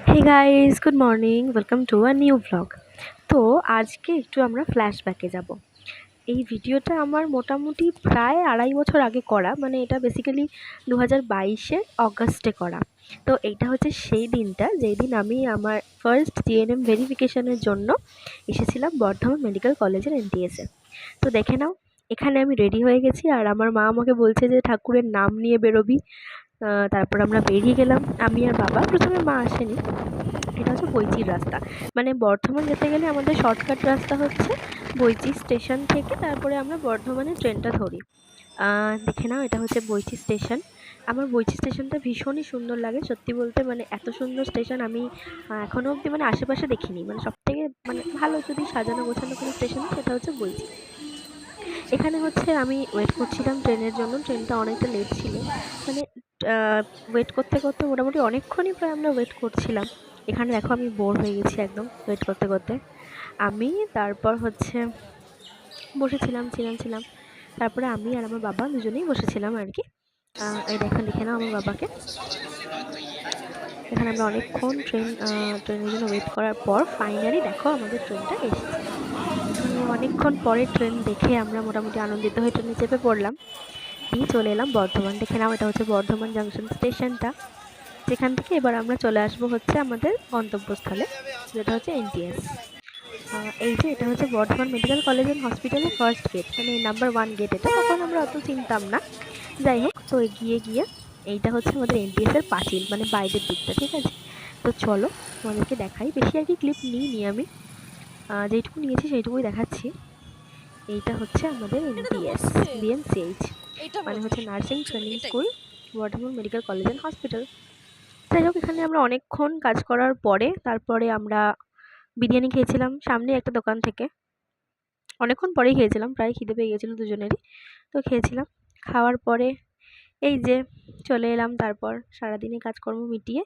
Hey guys, good morning, welcome to a new vlog. তো আজকে একটু আমরা ফ্ল্যাশব্যাকে যাব। এই ভিডিওটা আমার মোটামুটি প্রায় 2.5 বছর আগে করা, মানে এটা বেসিক্যালি 2022-এর অগাস্টে করা। তো এইটা হচ্ছে সেই দিনটা যেই দিন আমি আমার ফার্স্ট জিএনএম ভেরিফিকেশনের জন্য এসেছিলাম বর্ধমান মেডিকেল কলেজের এনটিএসে। তো দেখে নাও, এখানে আমি রেডি হয়ে গেছি আর আমার মা আমাকে বলছে যে ঠাকুরের নাম নিয়ে বেরোবি। তারপর আমরা বেরিয়ে গেলাম, আমি আর বাবা। প্রথমে মা আসেনি। এটা হচ্ছে বইচির রাস্তা, মানে বর্ধমান যেতে গেলে আমাদের শর্টকাট রাস্তা হচ্ছে বইচি স্টেশন থেকে, তারপরে আমরা বর্ধমানে ট্রেনটা ধরি। দেখে নাও, এটা হচ্ছে বইচি স্টেশন। আমার বইচি স্টেশনটা ভীষণই সুন্দর লাগে সত্যি বলতে, মানে এত সুন্দর স্টেশন আমি এখনও অবধি মানে আশেপাশে দেখিনি। মানে সব থেকে মানে ভালো যদি সাজানো গোছানো কোনো স্টেশন সেটা হচ্ছে বইচি। এখানে হচ্ছে আমি ওয়েট করছিলাম ট্রেনের জন্য, ট্রেনটা অনেকটা লেট ছিল। মানে ওয়েট করতে করতে মোটামুটি অনেকক্ষণই প্রায় আমরা ওয়েট করছিলাম। এখানে দেখো আমি বোর হয়ে গেছি একদম ওয়েট করতে করতে। আমি তারপর হচ্ছে ছিলাম। তারপরে আমি আর আমার বাবা দুজনেই বসেছিলাম আর কি। এই দেখো, দেখে নাও আমার বাবাকে। এখানে আমরা অনেকক্ষণ ট্রেনের জন্য ওয়েট করার পর ফাইনালি দেখো আমাদের ট্রেনটা এসেছে। তো অনেকক্ষণ পরে ট্রেন দেখে আমরা মোটামুটি আনন্দিত হয়ে ট্রেনে চেপে পড়লাম, দিয়ে চলে এলাম বর্ধমান। দেখে নাও, এটা হচ্ছে বর্ধমান জাংশন স্টেশনটা, যেখান থেকে এবার আমরা চলে আসবো হচ্ছে আমাদের গন্তব্যস্থলে, যেটা হচ্ছে এনটিএস। এই যে এটা হচ্ছে বর্ধমান মেডিকেল কলেজ অ্যান্ড হসপিটালের ফার্স্ট গেট, মানে নাম্বার 1 গেট। এটা তখন আমরা অত চিনতাম না, যাই হোক। তো এগিয়ে গিয়ে এইটা হচ্ছে আমাদের এনটিএস এর পাঁচিল, মানে বাইরের দিকটা, ঠিক আছে। তো চলো তোমাদেরকে দেখাই, বেশি আর কি ক্লিপ নিইনি আমি, যেইটুকু নিয়েছি সেইটুকুই দেখাচ্ছি। এইটা হচ্ছে আমাদের এনটিএস বিএমসিএইচ, মানে হচ্ছে nursing training school, Bardhaman medical college and hospital. যাই হোক, এখানে আমরা অনেকক্ষণ কাজ করার পরে তারপরে আমরা বিরিয়ানি খেয়েছিলাম সামনে একটা দোকান থেকে। অনেকক্ষণ পরেই খেয়েছিলাম, প্রায় খিদে পেয়ে গেছিলো দুজনেরই। তো খেয়েছিলাম, খাওয়ার পরে এই যে চলে এলাম। তারপর সারাদিনই কাজকর্ম মিটিয়ে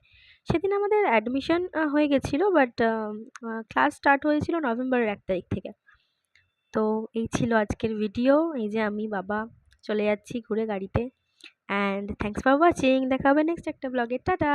সেদিন আমাদের অ্যাডমিশন হয়ে গেছিলো, বাট ক্লাস স্টার্ট হয়েছিল নভেম্বরের 1 তারিখ থেকে। তো এই ছিল আজকের ভিডিও। এই যে আমি বাবা চলে যাচ্ছি ঘুরে গাড়িতে। And thanks for watching. দেখা হবে নেক্সট একটা ব্লগে। টাটা।